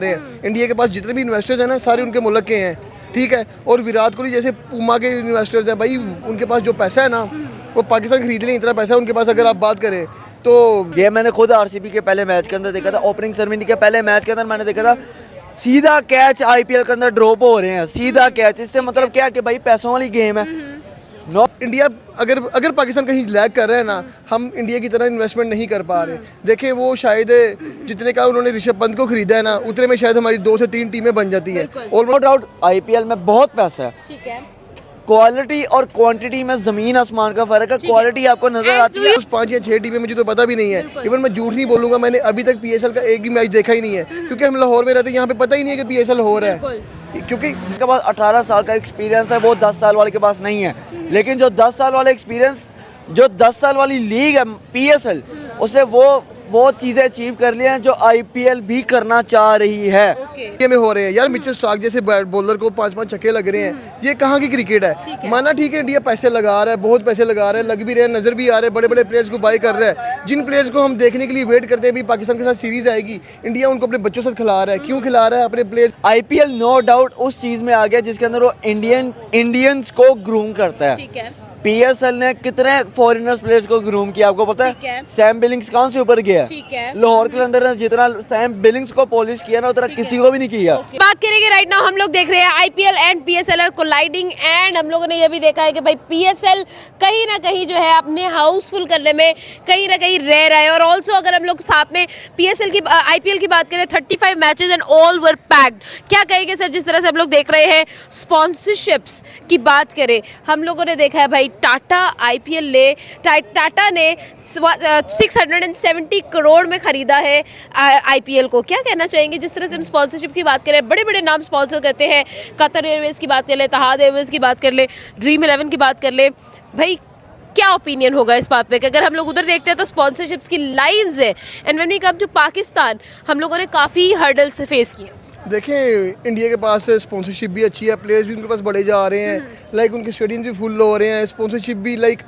India के पास जितने भी इन्वेस्टर्स हैं ना सारे उनके मुल्क के हैं, ठीक है। और विराट कोहली जैसे पूमा के इन्वेस्टर्स हैं भाई, उनके पास जो पैसा है ना वो पाकिस्तान खरीद लें, इतना पैसा उनके पास। अगर आप बात करें तो ये मैंने खुद आरसीबी के पहले मैच के अंदर देखा था, ओपनिंग सेरेमनी के पहले मैच के अंदर मैंने देखा था, सीधा कैच आईपीएल के अंदर ड्रॉप हो रहे हैं, सीधा कैच। इससे मतलब क्या कि भाई पैसों वाली गेम है। नो इंडिया अगर पाकिस्तान कहीं लैग कर रहे हैं ना, हम इंडिया की तरह इन्वेस्टमेंट नहीं कर पा रहे। देखें वो शायद जितने का उन्होंने ऋषभ पंत को खरीदा है ना, उतने में शायद हमारी 2 से 3 टीमें बन जाती है। और नो डाउट आईपीएल में बहुत पैसा है, ठीक है। क्वालिटी और क्वांटिटी में जमीन आसमान का फर्क है। क्वालिटी आपको नजर आती है। उस 5 या 6 टीमें मुझे तो पता भी नहीं है। इवन मैं झूठ नहीं बोलूंगा, मैंने अभी तक पीएसएल का एक भी मैच देखा ही नहीं है, क्योंकि हम लाहौर में रहते हैं, यहाँ पे पता ही नहीं है कि पीएसएल हो रहा है। क्योंकि जिसके पास 18 साल का एक्सपीरियंस है वो 10 साल वाले के पास नहीं है। लेकिन जो 10 साल वाले एक्सपीरियंस, जो 10 साल वाली लीग है पीएसएल, उसे वो चीज़ें अचीव कर ली हैं जो आईपीएल भी करना चाह रही है। ये में हो रहे हैं यार, मिचेल स्टार्क जैसे बॉलर को 5-5 छक्के लग रहे हैं, ये कहाँ की क्रिकेट है। माना ठीक है इंडिया पैसे लगा रहा है, बहुत पैसे लगा रहा है, लग भी रहे हैं, नजर भी आ रहे हैं, बड़े बड़े प्लेयर्स को बाय कर रहा है। जिन प्लेयर्स को हम देखने के लिए वेट करते हैं, भी पाकिस्तान के साथ सीरीज आएगी, इंडिया उनको अपने बच्चों से खिला रहा है। क्यों खिला रहा है? अपने प्लेयर। आईपीएल नो डाउट उस चीज़ में आ गया जिसके अंदर वो इंडियंस को ग्रूम करता है। पीएसएल ने कितने फॉरेनर्स प्लेयर्स को ग्रूम किया आपको पता है? सैम बिलिंग्स कहाँ से ऊपर गया? लाहौर के अंदर जितना सैम बिलिंग्स को पॉलिश किया ना, उतना किसी को भी नहीं किया। बात करेंगे राइट नाउ, हम लोग देख रहे हैं IPL and PSL colliding, and हम लोगों ने ये भी देखा है कि भाई पीएसएल कहीं ना कहीं जो है अपने हाउसफुल करने में कहीं ना कहीं रह रहा है। और ऑल्सो अगर हम लोग साथ में पीएसएल की आईपीएल की बात करें, 35 matches and all were packed. क्या कहेंगे सर, जिस तरह से हम लोग देख रहे हैं स्पॉन्सरशिप्स की बात करें, हम लोगों ने देखा है भाई टाटा ने 670 करोड़ में खरीदा है आईपीएल को। क्या कहना चाहेंगे जिस तरह से हम स्पॉन्सरशिप की बात करें, बड़े बड़े नाम स्पॉन्सर करते हैं, कतर एयरवेज की बात कर ले, तहाद एयरवेज की बात कर ले, ड्रीम 11 की बात कर ले, भाई क्या ओपिनियन होगा इस बात पे कि अगर हम लोग उधर देखते हैं तो स्पॉन्सरशिप्स की लाइंस है, and when we come to Pakistan हम लोगों ने काफ़ी हर्डल्स फेस किए। देखें इंडिया के पास स्पॉन्सरशिप भी अच्छी है, प्लेयर्स भी उनके पास बड़े जा रहे हैं, लाइक उनके स्टेडियम भी फुल हो रहे हैं, स्पॉन्सरशिप भी लाइक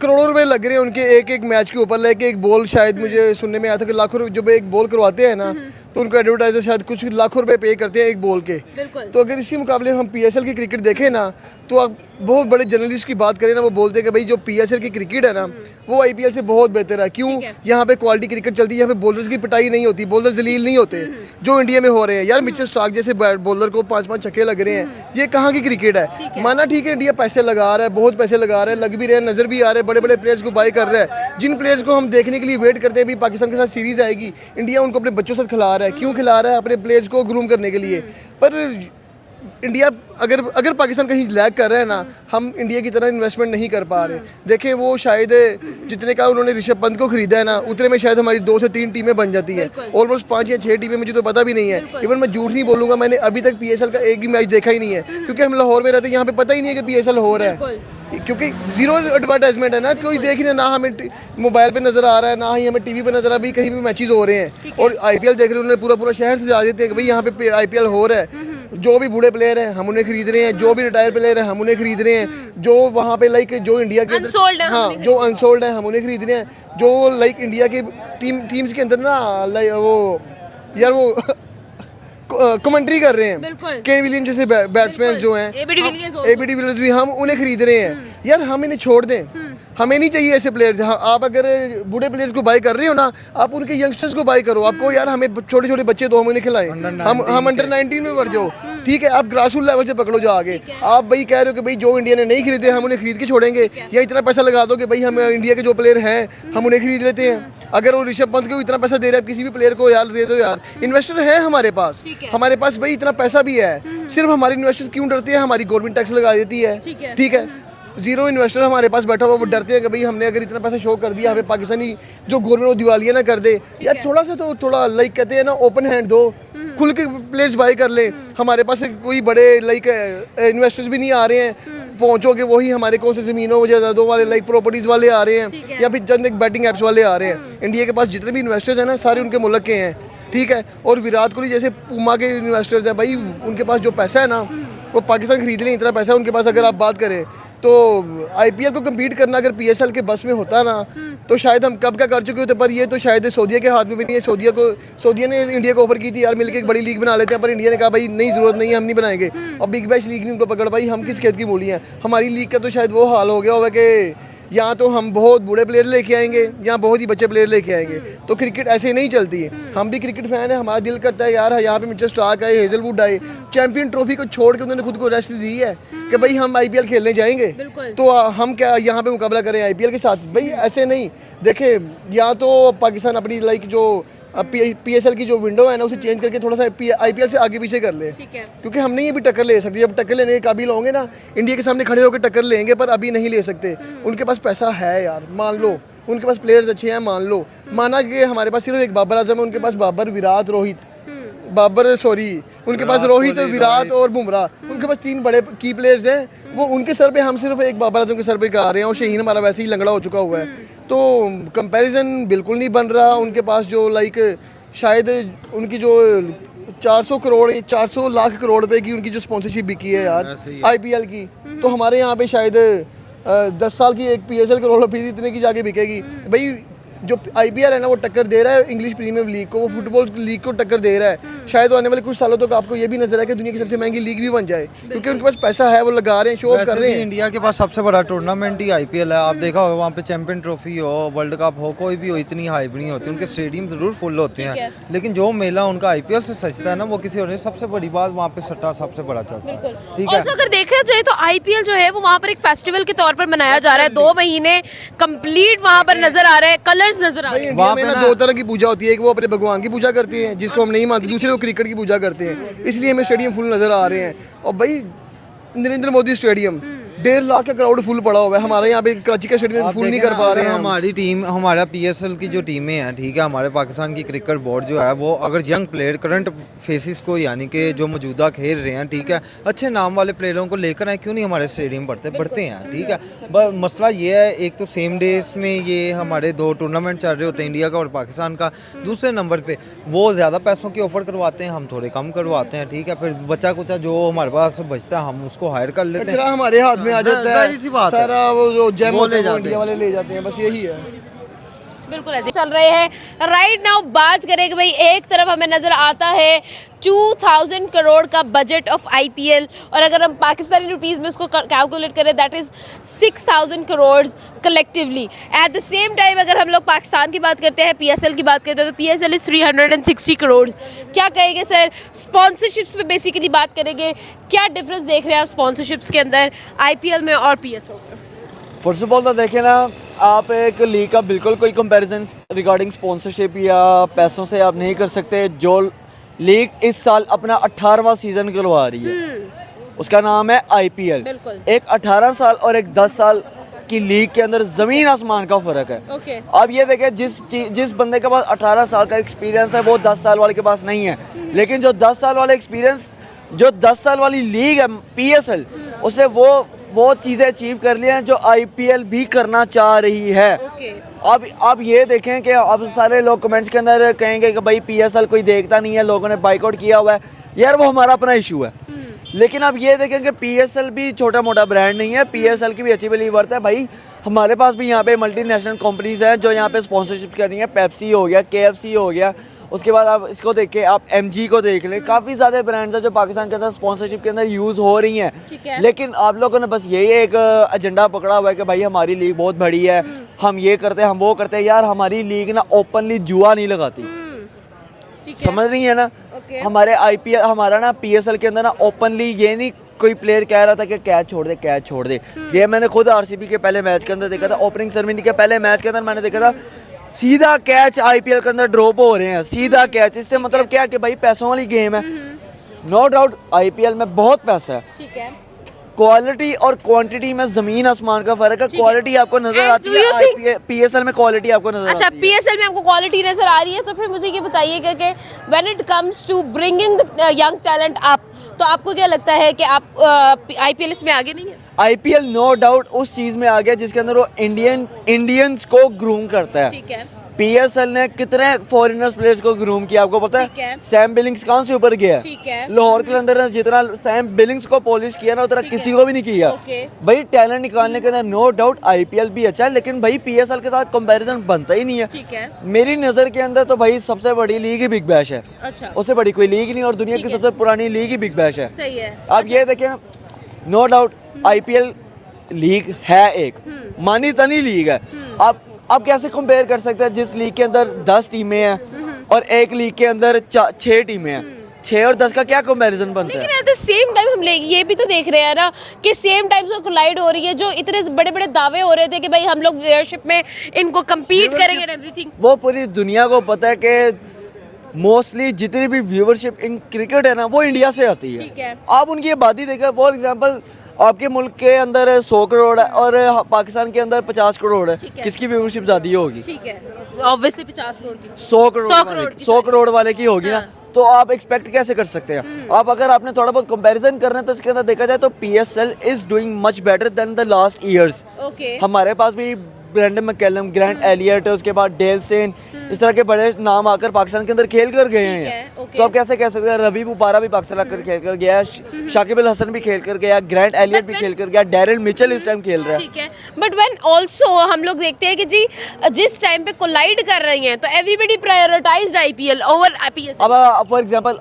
करोड़ों रुपए लग रहे हैं उनके एक मैच के ऊपर। लाइक एक बॉल, शायद मुझे सुनने में आया था कि लाखों रुपए जब एक बॉल करवाते हैं ना, तो उनको एडवर्टाइजर शायद कुछ लाखों रुपए पे करते हैं एक बॉल के। तो अगर इसी मुकाबले हम पीएसएल की क्रिकेट देखें ना, तो आप बहुत बड़े जर्नलिस्ट की बात करें ना, वो बोलते हैं कि भाई जो पीएसएल की क्रिकेट है ना वो आईपीएल से बहुत बेहतर है। क्यों? यहाँ पे क्वालिटी क्रिकेट चलती है, यहाँ पे बॉलर्स की पिटाई नहीं होती, बॉलर जलील नहीं होते जो इंडिया में हो रहे हैं। यार मिचेल स्टार्क जैसे बॉलर को 5-5 छक्के लग रहे हैं, ये कहाँ की क्रिकेट है। माना ठीक है इंडिया पैसे लगा रहा है, बहुत पैसे लगा रहा है, लग भी रहे हैं, नजर भी आ रहे हैं, बड़े बड़े प्लेयर्स को बाय कर रहा है। जिन प्लेयर्स को हम देखने के लिए वेट करते हैं, भी पाकिस्तान के साथ सीरीज आएगी, इंडिया उनको अपने बच्चों से खिला रहा है। क्यों खिला रहा है? अपने प्लेयर्स को ग्रूम करने के लिए। पर इंडिया अगर पाकिस्तान कहीं लैग कर रहा है ना, हम इंडिया की तरह इन्वेस्टमेंट नहीं कर पा रहे। देखें वो शायद जितने का उन्होंने ऋषभ पंत को खरीदा है ना, उतने में शायद हमारी 2 से 3 टीमें बन जाती हैं। ऑलमोस्ट 5 या 6 टीमें मुझे तो पता भी नहीं है। इवन मैं झूठ नहीं बोलूँगा, मैंने अभी तक पीएसएल का एक भी मैच देखा ही नहीं है, क्योंकि हम लाहौर में रहते हैं, यहाँ पे पता ही नहीं है कि पीएसएल हो रहा है। क्योंकि जीरो एडवर्टाइजमेंट है ना, कोई देख नहीं, ना हमें मोबाइल पे नजर आ रहा है, ना ही हमें टीवी पे नजर आ रहा है कहीं भी मैचेस हो रहे हैं। और आईपीएल देख रहे हैं, उन्होंने पूरा शहर से जा देते हैं कि भाई यहाँ पे आईपीएल हो रहा है। जो भी बूढ़े प्लेयर हैं हम उन्हें खरीद रहे हैं, जो भी रिटायर प्लेयर हैं हम उन्हें खरीद रहे हैं, जो वहाँ पे लाइक जो इंडिया के अंदर, हाँ जो अनसोल्ड है हम उन्हें खरीद रहे हैं, जो लाइक इंडिया के टीम्स के अंदर ना लाइक वो यार वो कमेंट्री कर रहे हैं, केन विलियम जैसे बैट्समैन जो हैं, एबीडी विलियर्स भी, हम उन्हें खरीद रहे हैं। यार हम इन्हें छोड़ दें, हमें नहीं चाहिए ऐसे प्लेयर्स। हाँ आप अगर बूढ़े प्लेयर्स को बाय कर रहे हो ना, आप उनके यंगस्टर्स को बाय करो। आपको यार हमें छोटे छोटे बच्चे दो, हम उन्हें खिलाएं, हम अंडर 19 में बढ़ जाओ, ठीक है। आप ग्रासरूट लेवल से पकड़ो जो आगे। आप भाई कह रहे हो कि भाई जो इंडिया ने नहीं खरीदे हम उन्हें खरीद के छोड़ेंगे, या इतना पैसा लगा दो कि भाई हम इंडिया के जो प्लेयर हैं हम उन्हें खरीद लेते हैं। अगर वो ऋषभ पंत को इतना पैसा दे रहे हैं, किसी भी प्लेयर को यार दे दो यार। इन्वेस्टर है हमारे पास भाई इतना पैसा भी है। सिर्फ हमारे इन्वेस्टर क्यों डरते हैं? हमारी गवर्नमेंट टैक्स लगा देती है, ठीक है। जीरो इन्वेस्टर हमारे पास बैठा हुआ, वो डरते हैं कि भाई हमने अगर इतना पैसा शो कर दिया, हमें पाकिस्तानी जो गवर्नमेंट वो दिवालिया ना कर दे। यार थोड़ा लाइक कहते हैं ना, ओपन हैंड दो, खुल के प्लेस बाय कर ले। हमारे पास कोई बड़े लाइक इन्वेस्टर्स भी नहीं आ रहे हैं, पहुंचोगे वही हमारे कौन से ज़मीनों जायदादों वाले लाइक प्रॉपर्टीज वाले आ रहे हैं, या फिर चंद एक बैटिंग एप्स वाले आ रहे हैं। इंडिया के पास जितने भी इन्वेस्टर्स हैं ना सारे उनके मुल्क के हैं, ठीक है। और विराट कोहली जैसे पूमा के इन्वेस्टर्स हैं भाई, उनके पास जो पैसा है ना वो पाकिस्तान खरीद लें, इतना पैसा उनके पास। अगर आप बात करें तो आईपीएल को कम्पीट करना अगर पीएसएल के बस में होता ना तो शायद हम कब का कर चुके होते, पर ये तो शायद सऊदीया के हाथ में भी नहीं है। सऊदीया ने इंडिया को ऑफर की थी यार मिलके एक बड़ी लीग बना लेते हैं, पर इंडिया ने कहा भाई नहीं ज़रूरत नहीं है, हम नहीं बनाएंगे। और बिग बैश लीग ने उनको पकड़ पाई, हम किस खेत की मूली हैं। हमारी लीग का तो शायद वो हाल हो गया होगा कि यहाँ तो हम बहुत बूढ़े प्लेयर लेके आएंगे, यहाँ बहुत ही बच्चे प्लेयर लेके आएंगे। तो क्रिकेट ऐसे नहीं चलती है। हम भी क्रिकेट फैन है, हमारा दिल करता है यार यहाँ पे मिचेल स्टार्क आए, हेजलवुड आए, चैंपियन ट्रॉफी को छोड़ के उन्होंने खुद को रेस्ट दी है कि भाई हम आईपीएल खेलने जाएंगे, तो हम क्या यहाँ पे मुकाबला करें आईपीएल के साथ? भाई ऐसे नहीं। देखे यहाँ तो पाकिस्तान अपनी लाइक जो पीएसएल की जो विंडो है ना उसे चेंज करके थोड़ा सा आईपीएल से आगे पीछे कर ले, क्योंकि हम नहीं अभी टक्कर ले सकते। जब टक्कर लेने के काबिल होंगे ना इंडिया के सामने खड़े होकर टक्कर लेंगे, पर अभी नहीं ले सकते। उनके पास पैसा है यार, मान लो उनके पास प्लेयर्स अच्छे हैं, मान लो, माना कि हमारे पास सिर्फ एक बाबर आजम है, उनके पास बाबर विराट रोहित उनके पास रोहित विराट और बुमराह, उनके पास 3 बड़े की प्लेयर्स हैं। वो उनके सर पे हम सिर्फ एक बाबर आजम के सर पे गा रहे हैं, और शहीन हमारा वैसे ही लंगड़ा हो चुका हुआ है। तो कंपैरिजन बिल्कुल नहीं बन रहा। उनके पास जो लाइक शायद उनकी जो 400 लाख करोड़ रुपए की उनकी जो स्पॉन्सरशिप बिकी है यार आईपीएल की, तो हमारे यहाँ पे शायद 10 साल की एक पीएसएल करोड़ फीस इतने की जाके बिकेगी। भाई जो आईपीएल है ना वो टक्कर दे रहा है इंग्लिश प्रीमियर लीग को, वो फुटबॉल लीग को टक्कर दे रहा है। शायद आने वाले कुछ सालों तक आपको ये भी नजर है कि दुनिया की सबसे महंगी लीग भी बन जाए, क्योंकि उनके पास पैसा है, वो लगा रहे हैं, शो ऑफ कर रहे हैं। इंडिया के पास सबसे बड़ा टूर्नामेंट ही आईपीएल है। आप देखा होगा वहाँ पे चैंपियन ट्रॉफी हो, वर्ल्ड कप हो, कोई भी हो, इतनी हाइप नहीं होती। उनके स्टेडियम जरूर फुल होते हैं, लेकिन जो मेला उनका आईपीएल से सजता है ना वो किसी और। सबसे बड़ी बात वहाँ पे सट्टा सबसे बड़ा चलता है, ठीक है। अगर देखा जाए तो आईपीएल जो है वो वहाँ पर एक फेस्टिवल के तौर पर मनाया जा रहा है। 2 महीने कंप्लीट वहाँ पर नजर आ रहे हैं, कलर्स नजर आ रहे हैं। में ना 2 तरह की पूजा होती है, एक वो अपने भगवान की पूजा करते हैं जिसको हम नहीं मानते, दूसरे वो क्रिकेट की पूजा करते हैं, इसलिए हमें स्टेडियम फुल नजर आ रहे हैं। और भाई नरेंद्र मोदी स्टेडियम 1.5 लाख का क्राउड फुल पड़ा हुआ है, हमारे यहाँ पे कराची का स्टेडियम फुल नहीं कर पा रहे हैं। हमारी टीम, हमारा पीएसएल की जो टीमें हैं, ठीक है, हमारे पाकिस्तान की क्रिकेट बोर्ड जो है वो अगर यंग प्लेयर करंट फेसिस को यानी कि जो मौजूदा खेल रहे हैं, ठीक है, अच्छे नाम वाले प्लेयरों को लेकर आए, क्यों नहीं हमारे स्टेडियम बढ़ते हैं, ठीक है। बस मसला ये है, एक तो सेम डेज में ये हमारे 2 टूर्नामेंट चल रहे होते हैं, इंडिया का और पाकिस्तान का। दूसरे नंबर पे वो ज़्यादा पैसों की ऑफर करवाते हैं, हम थोड़े कम करवाते हैं, ठीक है। फिर बच्चा कुचा जो हमारे पास बचता है हम उसको हायर कर लेते हैं, हमारे हाथ में आ जाता है सारा, वो जो जेम वो ले इंडिया वाले ले जाते हैं, बस यही है। बिल्कुल ऐसे चल रहे हैं राइट नाउ। बात करें कि भाई एक तरफ हमें नजर आता है 2000 करोड़ का बजट ऑफ आईपीएल, और अगर हम पाकिस्तानी रुपीस में उसको कैलकुलेट करें that is 6000 crore collectively. At the same time अगर हम लोग पाकिस्तान की बात करते हैं, पीएसएल की बात करते हैं, तो पीएसएल इज 360 करोड़। क्या कहेंगे सर, स्पॉन्सरशिप्स पे बेसिकली बात करेंगे, क्या डिफरेंस देख रहे हैं आप स्पॉन्सरशिप्स के अंदर आईपीएल में और पीएसएल में? फर्स्ट ऑफ ऑल तो देखें ना, आप एक लीग का बिल्कुल कोई कंपैरिजन रिगार्डिंग स्पॉन्सरशिप या पैसों से आप नहीं कर सकते। जो लीग इस साल अपना 18वां सीजन करवा रही है उसका नाम है आईपीएल। एक 18 साल और एक 10 साल की लीग के अंदर जमीन आसमान का फर्क है। अब ये देखें, जिस बंदे के पास 18 साल का एक्सपीरियंस है वो 10 साल वाले के पास नहीं है, लेकिन जो 10 साल वाले एक्सपीरियंस, जो 10 साल वाली लीग है पीएसएल, उसे वो चीज़ें अचीव कर ली हैं जो आईपीएल भी करना चाह रही है। अब ये देखें कि अब सारे लोग कमेंट्स के अंदर कहेंगे कि भाई पीएसएल कोई देखता नहीं है, लोगों ने बाइकआउट किया हुआ है। यार वो हमारा अपना इशू है, लेकिन अब ये देखें कि पीएसएल भी छोटा मोटा ब्रांड नहीं है, पीएसएल की भी अच्छी भली वर्थ है। भाई हमारे पास भी यहाँ पे मल्टीनेशनल कंपनीज हैं जो यहाँ पे स्पॉन्सरशिप कर रही हैं। पेप्सी हो गया, केएफसी हो गया, उसके बाद आप इसको देख के आप एमजी को देख लें, काफ़ी ज़्यादा ब्रांड्स हैं जो पाकिस्तान के अंदर स्पॉन्सरशिप के अंदर यूज़ हो रही हैं। लेकिन आप लोगों ने बस यही एक एजेंडा पकड़ा हुआ है कि भाई हमारी लीग बहुत बड़ी है, हम ये करते हैं, हम वो करते हैं। यार हमारी लीग ना ओपनली जुआ नहीं लगाती, समझ रही है ना। हमारे आईपीएल, हमारा ना पीएसएल के अंदर ना ओपनली ये नहीं कोई प्लेयर कह रहा था कि कैच छोड़ दे। ये मैंने खुद आरसीबी के पहले मैच के अंदर देखा था, ओपनिंग सेरेमनी के पहले मैच के अंदर मैंने देखा था सीधा कैच आईपीएल के अंदर ड्रॉप हो रहे हैं, सीधा कैच। इससे मतलब क्या कि भाई पैसों वाली गेम है। नो डाउट आईपीएल में बहुत पैसा है, ठीक है, क्वालिटी और क्वांटिटी में जमीन आसमान का फर्क है। क्वालिटी आपको नजर आती है, पीएसएल में क्वालिटी आपको नजर आती है। अच्छा, पीएसएल में आपको क्वालिटी नजर आ रही है, तो फिर मुझे ये बताइएगा कि when it comes to bringing the young talent up, तो आपको क्या लगता है कि आप आईपीएल इसमें आगे नहीं है? आईपीएल नो डाउट उस चीज में आ गया जिसके अंदर वो इंडियंस को ग्रूम करता है। ठीक है। पीएसएल ने कितने फॉरेनर्स प्लेयर्स को ग्रूम किया आपको पता ठीक है। है? सैम बिलिंग्स कहाँ से ऊपर गया? ठीक है। लाहौर के अंदर ने जितना सैम बिलिंग्स को पॉलिश किया ना उतना किसी को भी नहीं किया। ओके। भाई टैलेंट निकालने के अंदर नो डाउट आईपीएल भी अच्छा है, लेकिन भाई पीएसएल के साथ कंपैरिजन बनता ही नहीं है। ठीक है। मेरी नज़र के अंदर तो भाई सबसे बड़ी लीग ही बिग बैश है। अच्छा, उससे बड़ी कोई लीग नहीं, और दुनिया की ठीक है। सबसे पुरानी लीग ही बिग बैश है। सही है। आप ये देखें, नो डाउट आईपीएल लीग है एक मानी तनी लीग है। आप कैसे कंपेयर कर सकते हैं जिस लीग के अंदर 10 टीमें हैं और एक लीग के अंदर 6 टीमें हैं? 6 और 10 का क्या कंपैरिजन बनता है? लेकिन एट द सेम टाइम हम ये भी तो देख रहे हैं ना कि सेम टाइम से कोलाइड हो रही है, जो इतने बड़े बड़े दावे हो रहे थे कि भाई हम लोग व्यूअरशिप में इनको compete करेंगे एंड एवरीथिंग। वो पूरी दुनिया को पता है कि मोस्टली जितनी भी व्यूअरशिप इन क्रिकेट है ना वो इंडिया से आती ठीक है। है। आप उनकी आबादी देखिए, फॉर एग्जांपल आपके मुल्क के अंदर 100 करोड़ है और पाकिस्तान के अंदर 50 करोड़ है, ठीक है। किसकी व्यूअरशिप ज़्यादा होगी? ठीक है, ऑब्वियसली 50 करोड़ की। 100 करोड़ 100 करोड़ की, 100 करोड़ वाले की होगी ना, हाँ। तो आप एक्सपेक्ट कैसे कर सकते हैं? आप अगर आपने थोड़ा बहुत कंपैरिजन करना है तो इसके अंदर देखा जाए तो PSL is doing much better than the last years. Okay. हमारे पास भी ब्रेंडन मैकलम, ग्रैंट एलियट, उसके बाद डेल स्टेन, इस तरह के बड़े नाम आकर पाकिस्तान के अंदर खेल कर गए ठीक है, हैं। ओके। तो आप कैसे कह सकते हैं? रवि बुपारा भी पाकिस्तान आकर खेल कर गया, शाकिब अल हसन भी खेल कर गया, ग्रैंट एलियट भी खेल कर गया, डैरिल मिचेल इस टाइम खेल रहा है। ठीक है, बट व्हेन आल्सो हम लोग देखते हैं कि जी जिस टाइम पे कोलाइड कर रही हैं तो everybody prioritised IPL over PSL. अब फॉर एग्जांपल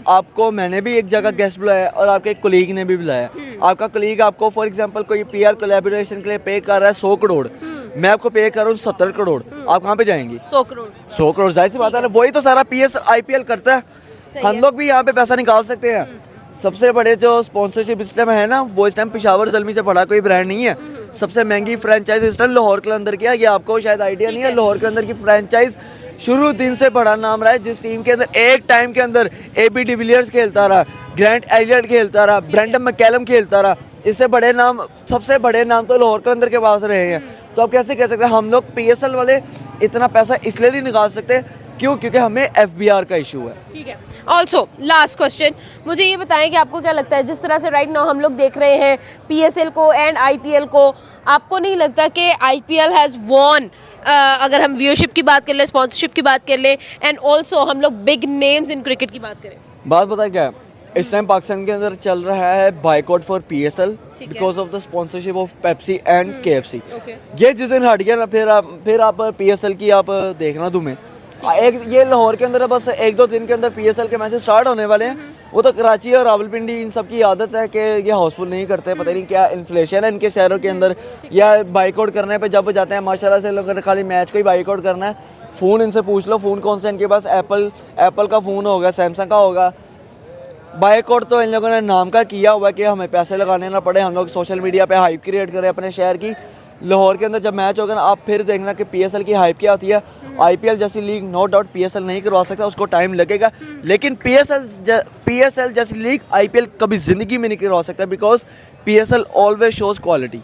आपको मैंने भी एक जगह गेस्ट बुलाया और आपके एक कोलीग ने भी बुलाया। आपका कोलीग आपको फॉर एग्जांपल कोई पीआर कोलैबोरेशन के लिए पे कर रहा है 100 करोड़, मैं आपको पे कर रहा हूँ 70 करोड़, आप कहाँ पे जाएंगी? 100 करोड़। 100 करोड़, जाहिर सी बात है ना, वही तो सारा आईपीएल करता है। हम लोग भी यहाँ पे पैसा निकाल सकते हैं। सबसे बड़े जो स्पॉन्सरशिप इस टाइम है ना वो इस टाइम पेशावर ज़ल्मी से बड़ा कोई ब्रांड नहीं है। सबसे महंगी फ्रेंचाइज इस टाइम लाहौर के अंदर की है, ये आपको शायद आइडिया नहीं है। लाहौर के अंदर की फ्रेंचाइज शुरू दिन से बड़ा नाम रहा है, जिस टीम के अंदर एक टाइम के अंदर एबी डिविलियर्स खेलता रहा, ग्रैंट एलियट खेलता रहा, ब्रेंडन मैकलम खेलता रहा, इससे बड़े नाम, सबसे बड़े नाम तो लाहौर के अंदर के पास रहे हैं। तो आप कैसे कह सकते हैं? हम लोग पीएसएल वाले इतना पैसा इसलिए नहीं निकाल सकते, क्यों? क्योंकि हमें एफबीआर का इशू है। ठीक है। ऑल्सो लास्ट क्वेश्चन, मुझे ये बताएं कि आपको क्या लगता है जिस तरह से राइट नाउ हम लोग देख रहे हैं पीएसएल को एंड आईपीएल को, आपको नहीं लगता कि आईपीएल हैज़ वॉन, अगर हम व्यूअरशिप की बात कर ले, स्पॉन्सरशिप की बात कर ले, एंड ऑल्सो हम लोग बिग नेम्स इन क्रिकेट की बात करें? बात पता है क्या है? इस टाइम पाकिस्तान के अंदर चल रहा है बाइकआउट फॉर पीएसएल ठीक है। Because of the sponsorship of Pepsi and KFC. Okay. ये जिस दिन हट गया ना, फिर आप पीएसएल की आप देखना तुम्हें एक ये लाहौर के अंदर बस 1-2 दिन के अंदर पीएसएल के मैचेस स्टार्ट होने वाले हैं। वो तो कराची और रावलपिंडी इन सब की आदत है कि ये हाउसफुल नहीं करते, पता नहीं क्या इन्फ्लेशन है इनके शहरों के अंदर, या बाइकआउट करने पे जब जाते हैं माशाल्लाह से लोग खाली मैच को ही बाइकआउट करना है। फ़ोन इनसे पूछ लो, फ़ोन कौन सा इनके पास, एप्पल का फ़ोन होगा, सैमसंग का होगा। बाइकआउट तो इन लोगों ने नाम का किया हुआ है कि हमें पैसे लगाने ना पड़े, हम लोग सोशल मीडिया पे हाइप क्रिएट करें अपने शहर की। लाहौर के अंदर जब मैच होगा ना, आप फिर देखना कि पीएसएल की हाइप क्या होती है। आईपीएल जैसी लीग नो डाउट पीएसएल नहीं करवा सकता, उसको टाइम लगेगा, लेकिन पीएसएल जैसी लीग आईपीएल कभी ज़िंदगी में नहीं करवा सकता, because PSL always shows quality.